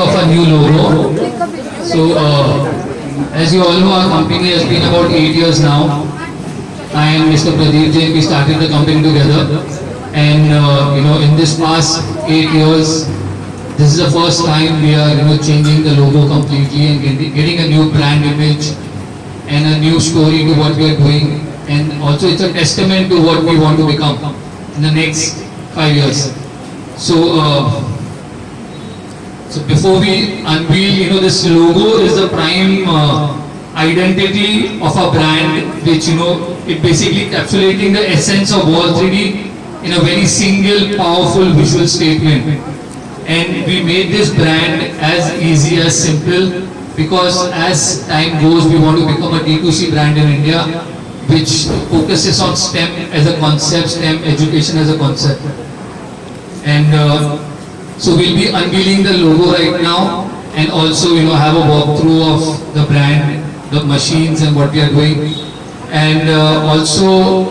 of a new logo. So, as you all know, our company has been about 8 years now. I and Mr. Pradeep Jain, we started the company together. And in this past 8 years, this is the first time we are changing the logo completely and getting a new brand image and a new story to what we are doing. And also it's a testament to what we want to become in the next 5 years. So, so before we unveil, this logo is the prime identity of a brand, which it basically encapsulating the essence of Wall 3D in a very single, powerful visual statement. And we made this brand as easy as simple, because as time goes, we want to become a D2C brand in India, which focuses on STEM as a concept, STEM education as a concept. And so we'll be unveiling the logo right now, and also have a walkthrough of the brand, the machines and what we are doing. And also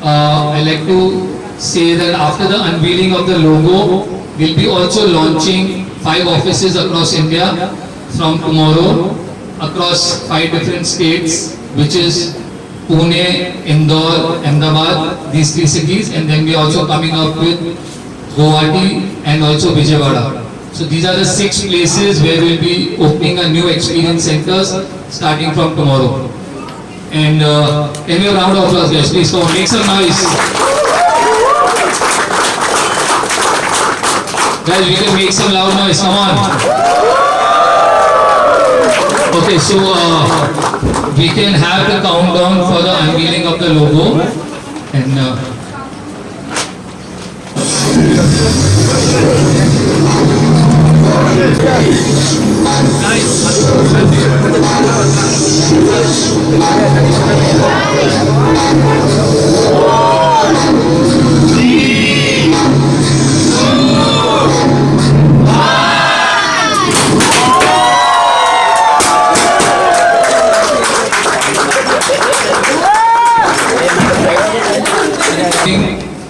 I like to say that after the unveiling of the logo, we'll be also launching 5 offices across India from tomorrow, across 5 different states, which is Pune, Indore, Ahmedabad, these 3 cities, and then we are also coming up with Guwahati and also Vijayawada. So these are the 6 places where we'll be opening a new experience centers starting from tomorrow. And can we have a round of applause, guys? Please come on, make some noise. Guys, we can make some loud noise, come on. Okay, so we can have the countdown for the unveiling of the logo. And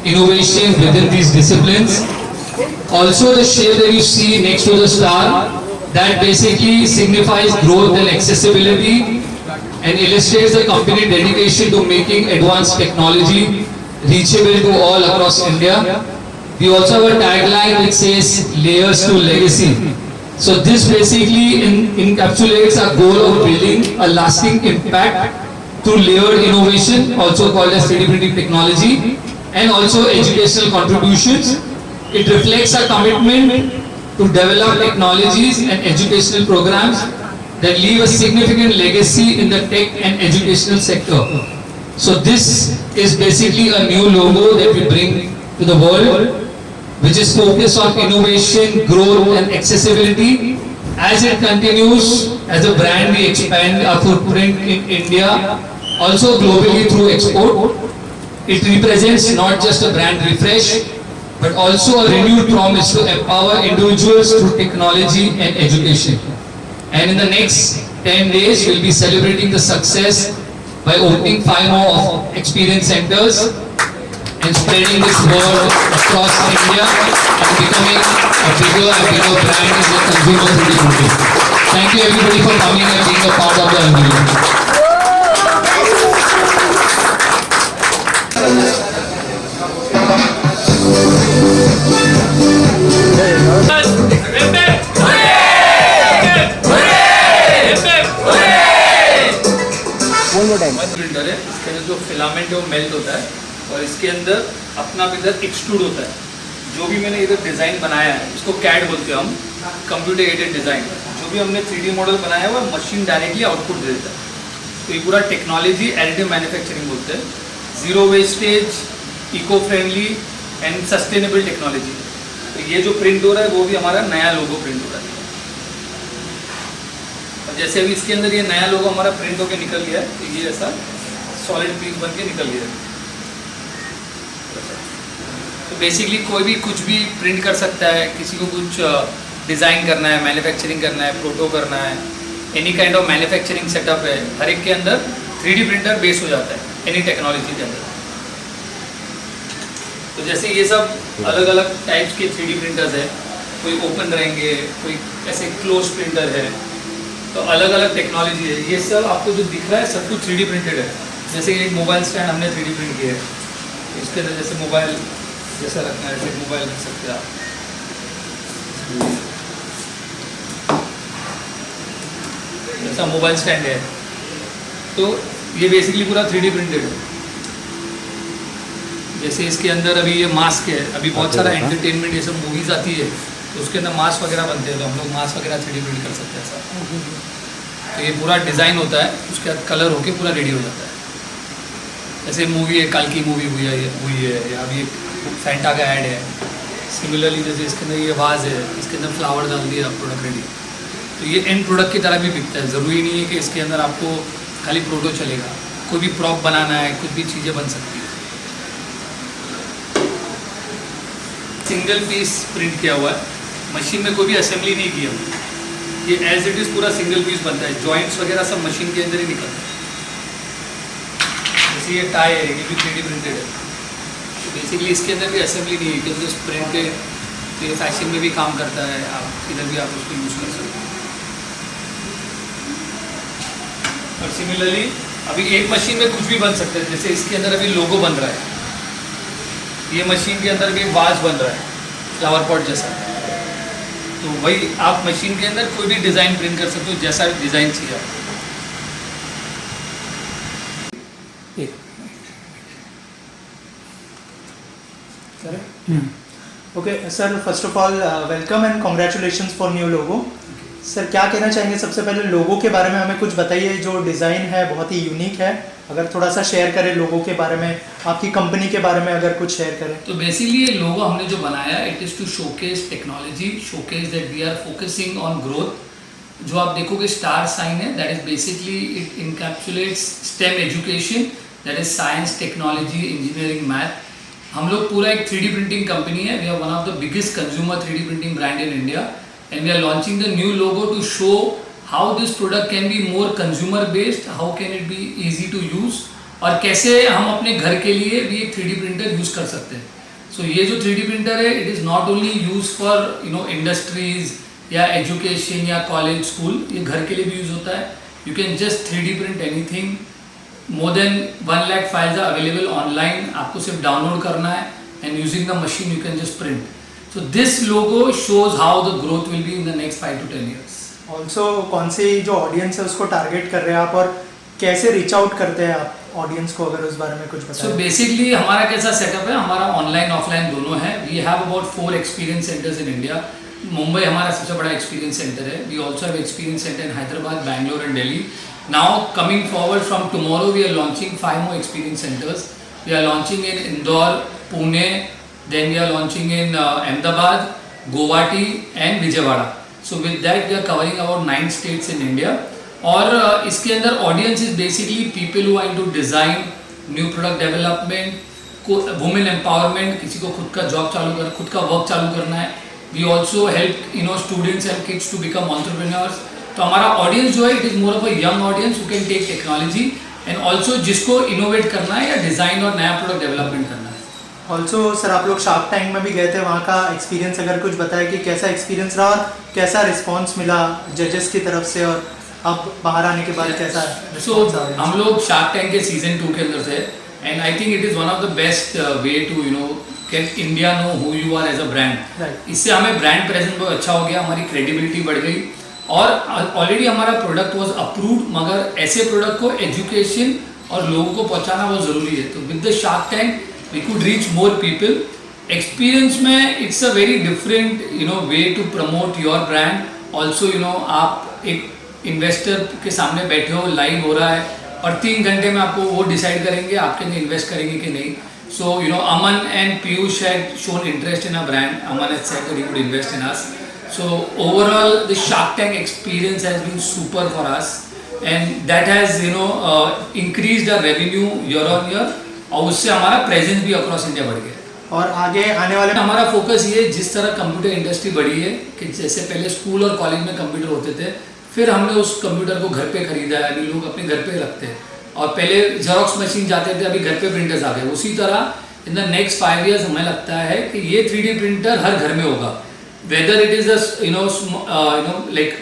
innovation within these disciplines. Also, the shape that you see next to the star, that basically signifies growth and accessibility and illustrates the company dedication to making advanced technology reachable to all across India. We also have a tagline which says layers to legacy. So this basically encapsulates our goal of building a lasting impact through layered innovation, also called as 3D printing technology, and also educational contributions. It reflects our commitment to develop technologies and educational programs that leave a significant legacy in the tech and educational sector. So this is basically a new logo that we bring to the world, which is focused on innovation, growth and accessibility. As it continues, as a brand, we expand our footprint in India, also globally through export. It represents not just a brand refresh, but also a renewed promise to empower individuals through technology and education. And in the next 10 days, we'll be celebrating the success by opening 5 more experience centers and spreading this word across India and becoming a bigger and bigger brand in the consumer 3D printing. Thank you everybody for coming and being a part of the unveiling. Printer है, इसके अंदर जो filament है वो melt होता है और इसके अंदर अपना इधर एक्सट्रूड होता है. जो भी मैंने इधर डिज़ाइन बनाया है इसको कैड बोलते हैं हम, कंप्यूटर एडेड डिज़ाइन. जो भी हमने 3D मॉडल बनाया है वो मशीन डायरेक्टली आउटपुट दे देता है. तो ये पूरा टेक्नोलॉजी एडिटिव मैन्युफैक्चरिंग बोलते हैं. Zero wastage, eco friendly and sustainable technology. तो ये जो प्रिंट हो रहा है वो भी हमारा नया लोगो प्रिंट हो रहा है. जैसे अभी इसके अंदर ये नया लोगो हमारा प्रिंट होकर निकल गया है, तो ये ऐसा सॉलिड पीस बन के निकल गया है. तो बेसिकली कोई भी कुछ भी प्रिंट कर सकता है. किसी को कुछ डिज़ाइन करना है, मैन्युफैक्चरिंग करना है, प्रोटो करना है, any kind of manufacturing setup है, हर एक के अंदर 3D प्रिंटर बेस हो जाता है एनी टेक्नोलॉजी के अंदर. तो जैसे ये सब अलग अलग टाइप्स के 3D प्रिंटर्स है. कोई ओपन रहेंगे, कोई ऐसे क्लोज प्रिंटर है, तो अलग अलग टेक्नोलॉजी है। ये सब आपको जो दिख रहा है सब कुछ 3D प्रिंटेड है। जैसे एक मोबाइल स्टैंड हमने 3D प्रिंट किया है, इसके अंदर जैसे मोबाइल जैसा रखना है ऐसे मोबाइल रख सकते हैं आप। जैसा मोबाइल स्टैंड है, तो ये बेसिकली पूरा 3D प्रिंटेड है। जैसे इसके अंदर अभी ये मास्क है, अभी बहुत सारा एंटरटेनमेंट ये सब मूवीज़ आती है तो उसके अंदर मास्क वगैरह बनते हैं, तो हम लोग मास्क वगैरह 3D प्रिंट कर सकते हैं ऐसा। तो ये पूरा डिज़ाइन होता है, उसके बाद कलर होके पूरा रेडी हो जाता है। जैसे मूवी है, कल की मूवी हुई है या अभी फैंटा का ऐड है। सिमिलरली जैसे इसके अंदर ये वाज है, इसके अंदर फ्लावर डाल दिया, प्रोडक्ट रेडी। तो ये एंड प्रोडक्ट की तरह भी बिकता है। ज़रूरी नहीं है कि इसके अंदर आपको खाली प्रोटो चलेगा, कोई भी प्रॉप बनाना है, कुछ भी चीज़ें बन सकती है। सिंगल पीस प्रिंट किया हुआ है, मशीन में कोई भी असेंबली नहीं किया हुआ, ये एज इट इज़ पूरा सिंगल पीस बनता है। जॉइंट्स वगैरह सब मशीन के अंदर ही निकलता है। जैसे ये टाई है, ये भी 3D प्रिंटेड है। तो बेसिकली इसके अंदर भी असेंबली नहीं है, कि जस्ट प्रिंट है। तो ये फैशन में भी काम करता है, आप इधर भी आप उसको यूज़ कर सकते हैं। और सिमिलरली अभी एक मशीन में कुछ भी बन सकता है। जैसे इसके अंदर अभी लोगो बन रहा है, ये मशीन के अंदर भी वाज बन रहा है फ्लावर पॉट जैसा। तो वही आप मशीन के अंदर कोई भी डिज़ाइन प्रिंट कर सकते हो, जैसा डिज़ाइन चाहिए आपको। Okay sir, first of all welcome and congratulations for new logo. Sir क्या कहना चाहेंगे, सबसे पहले लोगो के बारे में हमें कुछ बताइए। जो डिज़ाइन है बहुत ही यूनिक है, अगर थोड़ा सा शेयर करें लोगो के बारे में, आपकी कंपनी के बारे में अगर कुछ शेयर करें। तो बेसिकली ये लोगो हमने जो बनाया, it is to showcase technology, showcase that we are focusing on growth. जो आप देखोगे स्टार साइन है, that is basically it encapsulates STEM education, that is science, technology, engineering, math. हम लोग पूरा एक 3D प्रिंटिंग कंपनी है। We are one of the biggest consumer 3D printing brand in India, and we are launching the new logo to show how this product can be more consumer based, how can it be easy to use, और कैसे हम अपने घर के लिए भी एक 3D printer use कर सकते हैं। सो ये जो 3D प्रिंटर है, it is not only use for industries या एजुकेशन या कॉलेज स्कूल, ये घर के लिए भी यूज़ होता है। You can just 3D print anything. More than 1 lakh files are available online, आपको सिर्फ डाउनलोड करना है and using the machine you can just print. So this logo shows how the growth will be in the next 5 to 10 years। Also कौन सी जो audience है उसको target कर रहे हैं आप, और कैसे रीच आउट करते हैं आप ऑडियंस को, अगर उस बारे में कुछ बताएं। सो बेसिकली हमारा कैसा सेटअप है, हमारा ऑनलाइन ऑफलाइन दोनों है। We have about 4 experience centres in India. Mumbai हमारा सबसे बड़ा एक्सपीरियंस सेंटर है। We also have experience centre in Hyderabad, Bangalore and Delhi. Now coming forward from tomorrow we are launching 5 more experience centres. We are launching in Indore, Pune, then we are launching in Ahmedabad, Guwahati and Vijayawada. So with that we are covering about 9 states in India. और इसके अंदर audience is basically people who are into design, new product development, women empowerment, किसी को खुद का job चालू करना, खुद का वर्क चालू करना है। We also help students and kids to become entrepreneurs. तो हमारा ऑडियंस जो है, it is more of a young audience who can take technology and also जिसको इनोवेट करना है या डिज़ाइन और नया प्रोडक्ट डेवलपमेंट करना है। ऑल्सो सर, आप लोग शार्क टैंक में भी गए थे, वहाँ का एक्सपीरियंस अगर कुछ बताया कि कैसा एक्सपीरियंस रहा और कैसा रिस्पॉन्स मिला जजेस की तरफ से, और अब बाहर आने के बाद कैसा response आ रहा है? हम लोग शार्क टैंक के सीजन 2 के अंदर थे, and I think it is one of the best way to can India know who you are as a brand. इससे हमें ब्रांड प्रेजेंस बहुत अच्छा हो गया, हमारी क्रेडिबिलिटी बढ़ गई, और ऑलरेडी हमारा प्रोडक्ट वॉज अप्रूव्ड। मगर ऐसे प्रोडक्ट को एजुकेशन और लोगों को पहुंचाना बहुत ज़रूरी है। तो with the Shark Tank we could reach more people. Experience में it's a very different way to promote your brand. Also आप एक इन्वेस्टर के सामने बैठे हो, लाइव हो रहा है, और 3 घंटे में आपको वो डिसाइड करेंगे आपके अंदर इन्वेस्ट करेंगे कि नहीं। सो Aman and Piyush had shown interest in our brand. Aman had said that he would invest in us. So overall, the Shark Tank experience has been super for us, and that has increased our revenue year on year, और उससे हमारा presence भी across India बढ़ गया। और आगे आने वाले हमारा फोकस ये, जिस तरह कंप्यूटर इंडस्ट्री बढ़ी है कि जैसे पहले स्कूल और कॉलेज में कंप्यूटर होते थे, फिर हमने उस कंप्यूटर को घर पे खरीदा है, अभी लोग अपने घर पे रखते हैं, और पहले जेरोक्स मशीन जाते थे, अभी घर पे प्रिंटर्स आ गए। उसी तरह इन द नेक्स्ट 5 years हमें लगता है कि ये 3D प्रिंटर हर घर में होगा। वेदर इट इज लाइक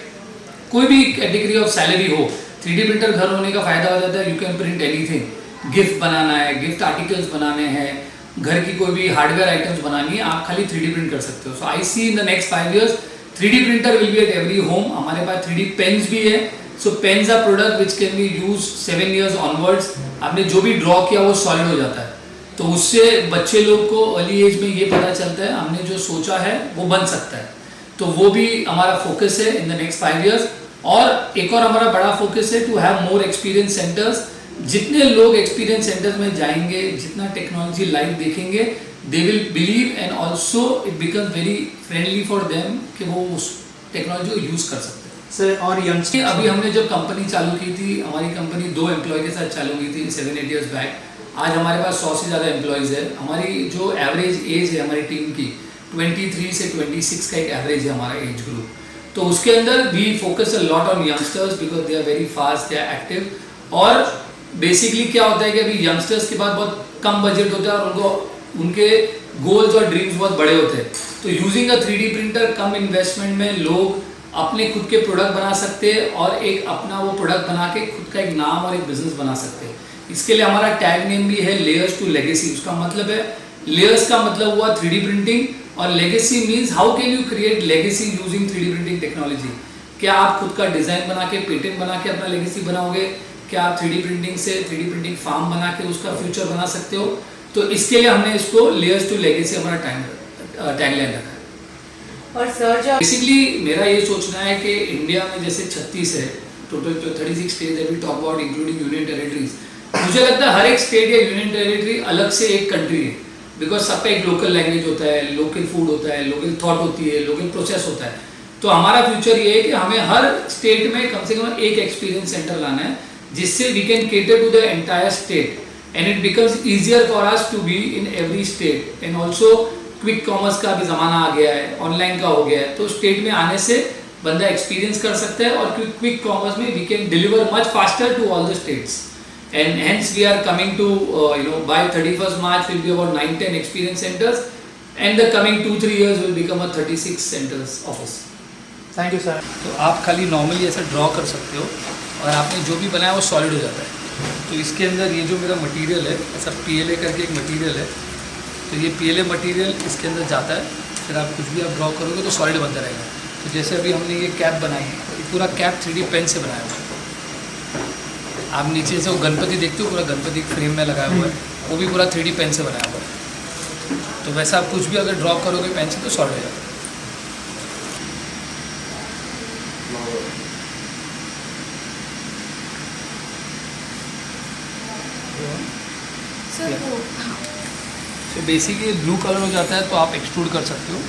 कोई भी कैटेगरी ऑफ सैलरी हो, 3D प्रिंटर घर होने का फायदा हो जाता है, you can print anything. Gift बनाना है, गिफ्ट आर्टिकल्स बनाने हैं, घर की कोई भी हार्डवेयर आइटम्स बनानी है, आप खाली 3D प्रिंट कर सकते हो। So I see in the next 5 years 3D printer will be at every home. हमारे पास 3D पेन्स भी है। So pens are product which can be use 7 years onwards. आपने जो भी ड्रॉ किया वो सॉलिड हो जाता है, तो उससे बच्चे लोग को अर्ली एज में ये पता चलता है हमने जो सोचा है वो बन सकता है। तो वो भी हमारा फोकस है इन द नेक्स्ट 5 years। और एक और हमारा बड़ा फोकस है to have more experience centres. जितने लोग एक्सपीरियंस सेंटर्स में जाएंगे, जितना टेक्नोलॉजी लाइव देखेंगे, they will believe and also it become very friendly for them कि वो उस टेक्नोलॉजी को यूज कर सकते हैं। सर और यंगस्टर, अभी हमने जब कंपनी चालू की थी, हमारी कंपनी 2 एम्प्लॉय के साथ चालू की थी 7-8 years बैक। आज हमारे पास 100 से ज़्यादा एम्प्लॉयज़ है। हमारी जो एवरेज एज है हमारी टीम की 23 से 26 का एक एवरेज है हमारा एज ग्रुप। तो उसके अंदर we focus a lot on youngsters because they are very fast, they are active. और बेसिकली क्या होता है कि अभी यंगस्टर्स के पास बहुत कम बजट होता है और उनको उनके गोल्स और ड्रीम्स बहुत बड़े होते हैं। तो using a 3D printer come investment में लोग अपने खुद के प्रोडक्ट बना सकते हैं और एक अपना वो प्रोडक्ट बना के खुद का एक नाम और एक बिजनेस बना सकते हैं। इसके लिए हमारा टैग नेम भी है लेयर्स टू लेगेसी। उसका मतलब है, लेयर्स का मतलब हुआ 3D प्रिंटिंग और legacy means how can you create legacy using 3D printing technology. क्या आप खुद का डिज़ाइन बना के, पेटेंट बना के अपना लेगेसी बनाओगे? क्या आप 3D प्रिंटिंग से 3D प्रिंटिंग फार्म बना के उसका फ्यूचर बना सकते हो? तो इसके लिए हमने इसको लेयर्स टू लेगेसी हमारा टैगलाइन रखा है। और सर जो बेसिकली मेरा ये सोचना है कि इंडिया में जैसे 36 है total, 36 state that we talk about including union territories. मुझे लगता है हर एक स्टेट या यूनियन टेरिटरी अलग से एक कंट्री है, बिकॉज सबका एक लोकल लैंग्वेज होता है, लोकल फूड होता है, लोकल थॉट होती है, लोकल प्रोसेस होता है। तो हमारा फ्यूचर ये है कि हमें हर स्टेट में कम से कम एक एक्सपीरियंस सेंटर लाना है, जिससे we can cater to the entire state and it becomes easier for us to be in every state. And also quick commerce का भी ज़माना आ गया है, ऑनलाइन का हो गया है, तो स्टेट में आने से बंदा एक्सपीरियंस कर सकता है और क्विक कॉमर्स में we can deliver much faster to all the states. And hence we are coming to by 31st March will be about 9-10 experience centers, and the coming 2-3 years will become a 36 centers office. Thank you sir. तो आप खाली normally ऐसा draw कर सकते हो और आपने जो भी बनाया वो सॉलिड हो जाता है। तो इसके अंदर ये जो मेरा मटेरियल है, ऐसा PLA करके एक मटेरियल है, तो ये PLA मटेरियल इसके अंदर जाता है, फिर आप कुछ भी आप ड्रॉ करोगे तो सॉलिड बनता रहेगा। तो जैसे अभी हमने ये कैप बनाई है, ये पूरा कैप 3D पेन से बनाया हुआ है। आप नीचे से वो गणपति देखते हो, पूरा गणपति फ्रेम में लगाया हुआ है, वो भी पूरा 3D पेन से बनाया हुआ है। तो वैसा आप कुछ भी अगर ड्रॉ करोगे पेन से तो सॉल्व हो जाएगा। तो बेसिकली ब्लू कलर हो जाता है तो आप एक्सट्रूड कर सकते हो।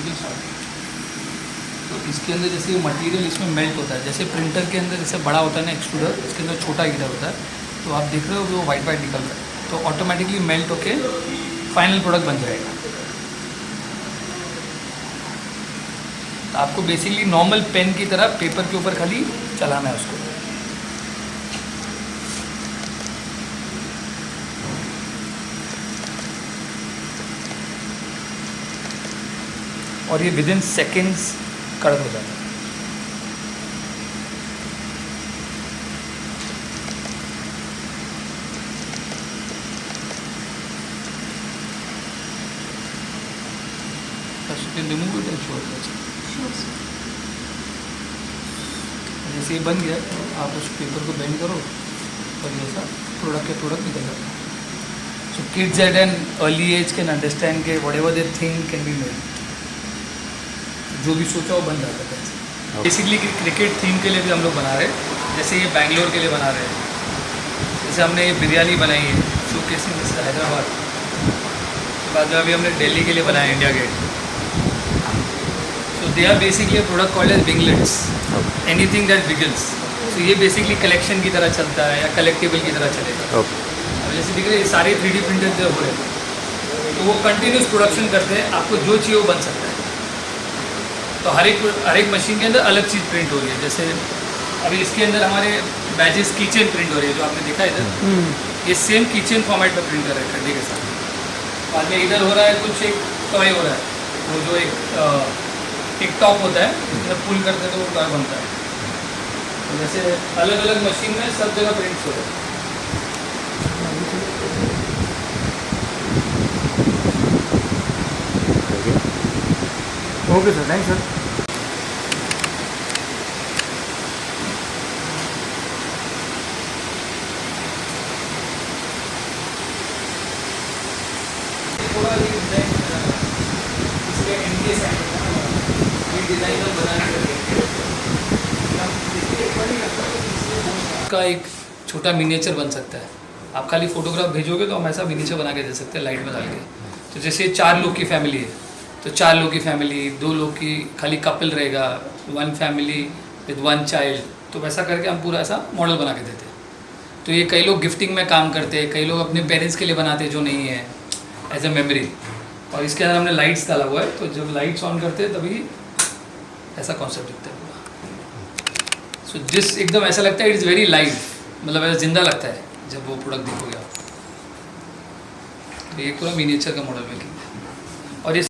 तो इसके अंदर जैसे ये मटेरियल इसमें मेल्ट होता है, जैसे प्रिंटर के अंदर जैसे बड़ा होता है ना एक्सट्रूडर, इसके अंदर छोटा हीटर होता है, तो आप देख रहे हो वो वाइट वाइट निकल रहा है, तो ऑटोमेटिकली मेल्ट होके फाइनल प्रोडक्ट बन जाएगा। तो आपको बेसिकली नॉर्मल पेन की तरह पेपर के ऊपर खाली चलाना है उसको। और ये विद इन सेकेंड्स कड़क हो जाता है। Remove it and show it. जैसे ये बन गया तो आप उस पेपर को बेंड करो और ये सा प्रोडक्ट निकल जाता है। So kids at an early age can understand के whatever they think can be made, जो भी सोचा वो बन जाता है। बेसिकली क्रिकेट थीम के लिए भी हम लोग बना रहे हैं, जैसे ये बैंगलोर के लिए बना रहे हैं, जैसे हमने ये बिरयानी बनाई है शोकेस में, जैसे हैदराबाद, बाद में अभी हमने दिल्ली के लिए बनाया India Gate. So they are basically product called as winglets, anything that wiggles. तो ये बेसिकली कलेक्शन की तरह चलता है या कलेक्टिबल की तरह चलेगा। अब जैसे दिख रहे हैं सारे 3D प्रिंटर जो हो रहे हैं, तो वो कंटिन्यूस प्रोडक्शन करते हैं, आपको जो चाहिए वो बन सकता है। तो हर एक मशीन के अंदर अलग चीज़ प्रिंट हो रही है। जैसे अभी इसके अंदर हमारे बैजेस कीचेन प्रिंट हो रही है, जो आपने देखा इधर, ये सेम कीचेन फॉर्मेट में प्रिंट कर रहा है खड्डे के साथ। बाद में इधर हो रहा है कुछ एक टॉय हो रहा है, वो जो एक एक टॉप होता है, जब पुल करते हैं तो वो कार बनता है। तो जैसे अलग अलग मशीन में सब जगह प्रिंट्स हो रहे हैं। Okay sir, thank sir. थोड़ा ये डिज़ाइन इसके एंड के साइड ये डिज़ाइन हम बनाने का एक छोटा मिनिएचर बन सकता है। आप खाली फोटोग्राफ भेजोगे तो हम ऐसा मिनिएचर बना के दे सकते हैं लाइट में डाल के। तो जैसे 4 लोग की फैमिली है तो 4 लोग की फैमिली, 2 लोग की खाली कपल रहेगा, 1 फैमिली विद 1 चाइल्ड, तो वैसा करके हम पूरा ऐसा मॉडल बना के देते हैं। तो ये कई लोग गिफ्टिंग में काम करते हैं, कई लोग अपने पेरेंट्स के लिए बनाते हैं जो नहीं है, एज ए मेमोरी। और इसके अंदर हमने लाइट्स डाला हुआ है, तो जब लाइट्स ऑन करते हैं तभी ऐसा कॉन्सेप्ट दिखता है पूरा। सो जिस एकदम ऐसा लगता है इट्स वेरी लाइव, मतलब ऐसा जिंदा लगता है जब वो प्रोडक्ट देखोगे आप। तो ये पूरा मिनिएचर का मॉडल मेकिंग है।